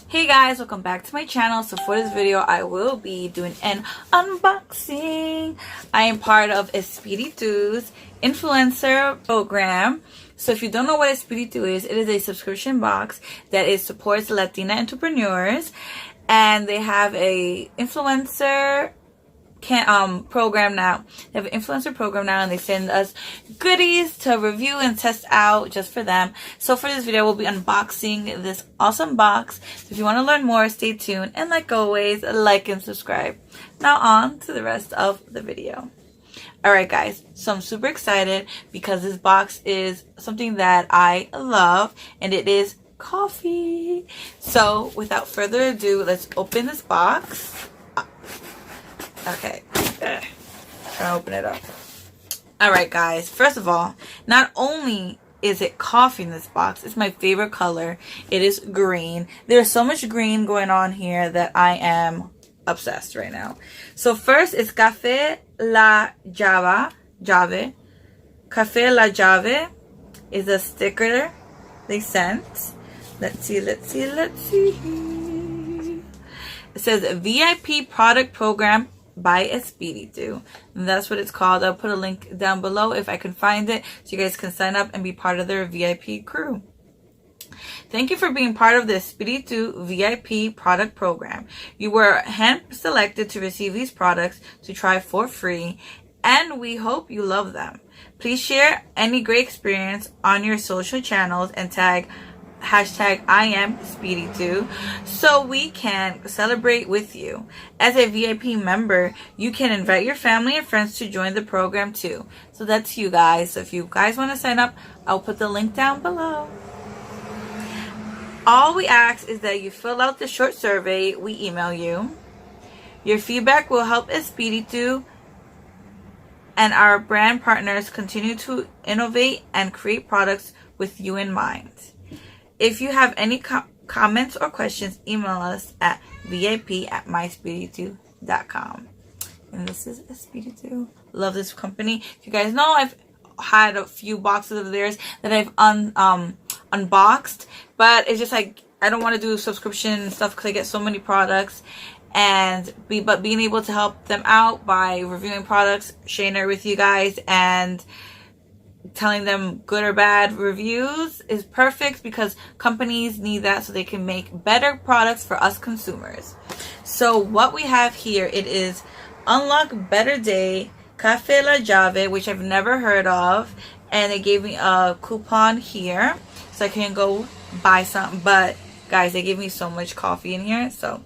Hey guys, welcome back to my channel. So for this video I will be doing an unboxing. I am part of Espiritu's influencer program. So if you don't know what Espiritu is, it is a subscription box that supports Latina entrepreneurs, and they have a influencer program now. They have an influencer program now, and they send us goodies to review and test out just for them. So for this video, we'll be unboxing this awesome box. So if you want to learn more, stay tuned, and like always, like and subscribe. Now on to the rest of the video. Alright guys, so I'm super excited because this box is something that I love, and it is coffee. So without further ado, let's open this box. Okay, trying to open it up. Alright guys, first of all, not only is it coffee in this box, it's my favorite color. It is green. There's so much green going on here that I am obsessed right now. So first it's Café La Llave. Café La Llave is a sticker they sent. Let's see. It says VIP product program by Espiritu. And that's what it's called. I'll put a link down below if I can find it, so you guys can sign up and be part of their VIP crew. Thank you for being part of the Espiritu VIP product program. You were hand selected to receive these products to try for free, and we hope you love them. Please share any great experience on your social channels and tag #IamEspiritu so we can celebrate with you. As a VIP member, you can invite your family and friends to join the program too. So that's you guys. So if you guys want to sign up, I'll put the link down below. All we ask is that you fill out the short survey we email you. Your feedback will help Espiritu and our brand partners continue to innovate and create products with you in mind. If you have any comments or questions, email us at vip@myespiritu.com. And this is Espiritu. Love this company. If you guys know, I've had a few boxes of theirs that I've unboxed, but it's just like I don't want to do subscription stuff because I get so many products, but being able to help them out by reviewing products, sharing it with you guys, and telling them good or bad reviews is perfect, because companies need that so they can make better products for us consumers. So what we have here, it is Unlock Better Day Café La Llave, which I've never heard of, and they gave me a coupon here so I can go buy something. But guys, they gave me so much coffee in here. So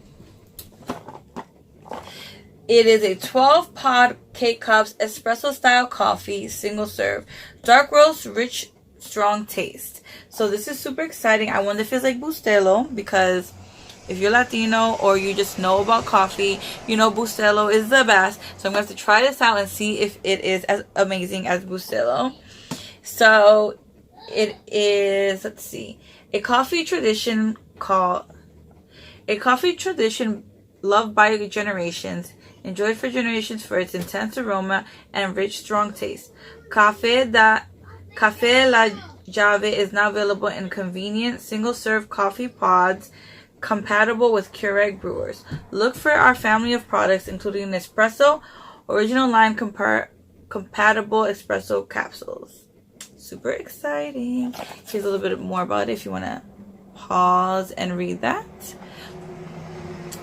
it is a 12 pod K-Cups espresso style coffee, single serve, dark roast, rich, strong taste. So this is super exciting. I wonder if it's like Bustelo, because if you're Latino or you just know about coffee, you know Bustelo is the best. So I'm going to have to try this out and see if it is as amazing as Bustelo. So it is, let's see, a coffee tradition loved by generations, enjoyed for generations for its intense aroma and rich, strong taste. Café La Llave is now available in convenient single-serve coffee pods compatible with Keurig brewers. Look for our family of products, including Nespresso, original line compatible espresso capsules. Super exciting. Here's a little bit more about it if you want to pause and read that.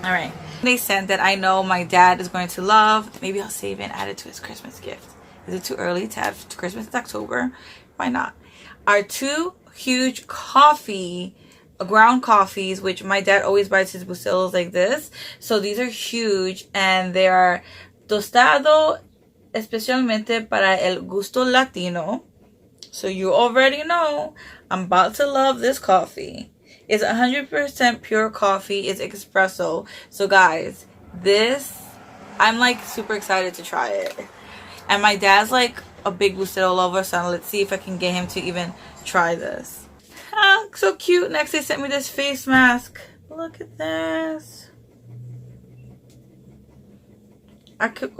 All right. They sent that I know my dad is going to love. Maybe I'll save it and add it to his Christmas gift. Is it too early to have Christmas? It's October. Why not? Our two huge ground coffees, which my dad always buys his Bustelos like this. So these are huge, and they are tostado especialmente para el gusto latino. So you already know I'm about to love this coffee. It's 100% pure coffee. It's espresso. So guys, I'm like super excited to try it. And my dad's like a big Bustelo lover, so let's see if I can get him to even try this. Ah, so cute. Next they sent me this face mask. Look at this. I could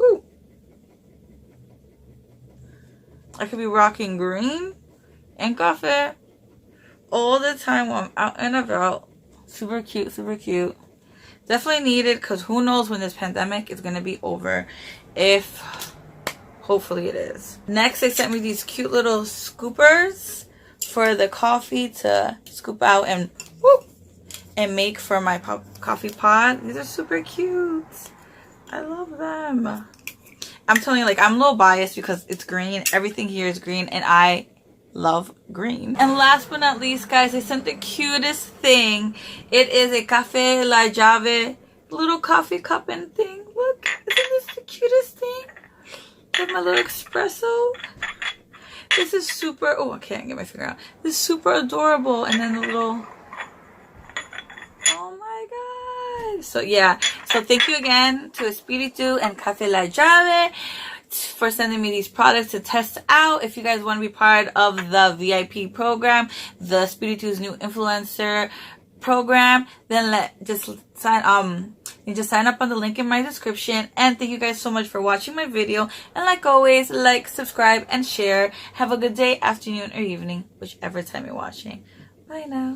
be rocking green and coffee all the time while I'm out and about. Super cute, super cute. Definitely needed, because who knows when this pandemic is going to be over. If hopefully it is. Next, they sent me these cute little scoopers for the coffee to scoop out and whoop, and make for my coffee pot. These are super cute. I love them. I'm telling you, like, I'm a little biased because it's green. Everything here is green, and I love green. And last but not least, guys, they sent the cutest thing. It is a Café La Llave little coffee cup and thing. Look, isn't this the cutest thing? With my little espresso. This is super, oh, I can't get my finger out. This is super adorable. And then the little, oh my god. So yeah, so thank you again to Espiritu and Café La Llave for sending me these products to test out. If you guys want to be part of the VIP program, the Espiritu's new influencer program, then just sign up on the link in my description. And thank you guys so much for watching my video, and like always, like, subscribe, and share. Have a good day, afternoon, or evening, whichever time you're watching. Bye now.